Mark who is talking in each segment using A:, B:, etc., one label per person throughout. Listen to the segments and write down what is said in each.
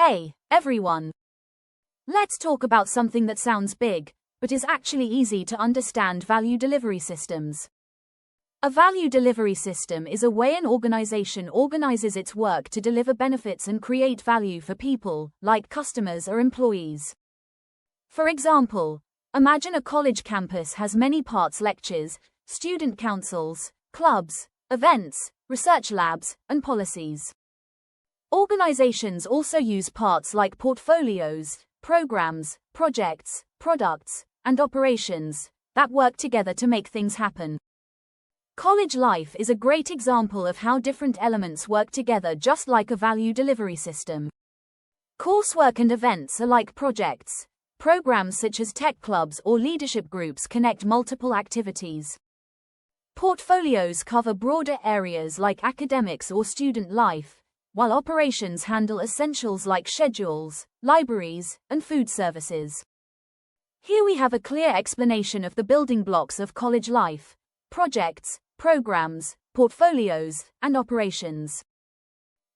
A: Hey, everyone! Let's talk about something that sounds big, but is actually easy to understand: value delivery systems. A value delivery system is a way an organization organizes its work to deliver benefits and create value for people, like customers or employees. For example, imagine a college campus has many parts: lectures, student councils, clubs, events, research labs, and policies. Organizations also use parts like portfolios, programs, projects, products, and operations that work together to make things happen. College life is a great example of how different elements work together, just like a value delivery system. Coursework and events are like projects. Programs such as tech clubs or leadership groups connect multiple activities. Portfolios cover broader areas like academics or student life, while operations handle essentials like schedules, libraries, and food services. Here we have a clear explanation of the building blocks of college life: projects, programs, portfolios, and operations.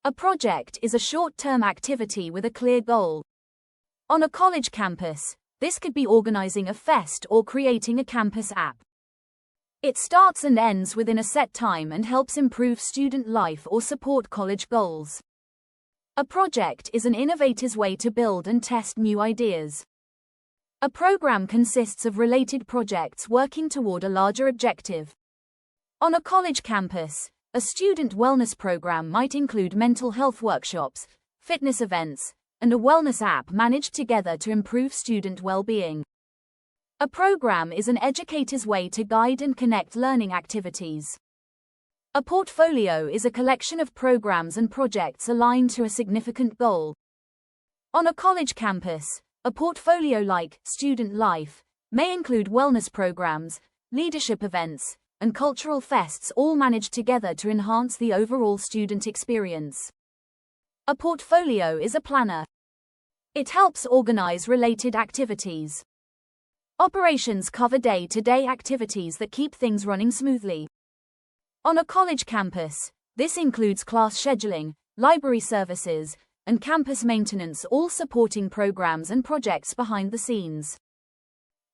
A: A project is a short-term activity with a clear goal. On a college campus, this could be organizing a fest or creating a campus app. It starts and ends within a set time and helps improve student life or support college goals. A project is an innovator's way to build and test new ideas. A program consists of related projects working toward a larger objective. On a college campus, a student wellness program might include mental health workshops, fitness events, and a wellness app managed together to improve student well-being. A program is an educator's way to guide and connect learning activities. A portfolio is a collection of programs and projects aligned to a significant goal. On a college campus, a portfolio like student life may include wellness programs, leadership events, and cultural fests, all managed together to enhance the overall student experience. A portfolio is a planner. It helps organize related activities. Operations cover day-to-day activities that keep things running smoothly. On a college campus, this includes class scheduling, library services, and campus maintenance, all supporting programs and projects behind the scenes.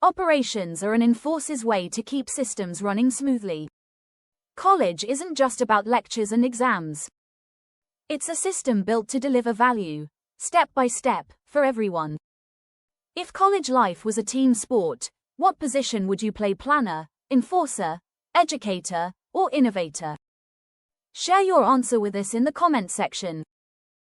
A: Operations are an enforcer's way to keep systems running smoothly. College isn't just about lectures and exams. It's a system built to deliver value, step by step, for everyone. If college life was a team sport, what position would you play: planner, enforcer, educator, or innovator? Share your answer with us in the comment section.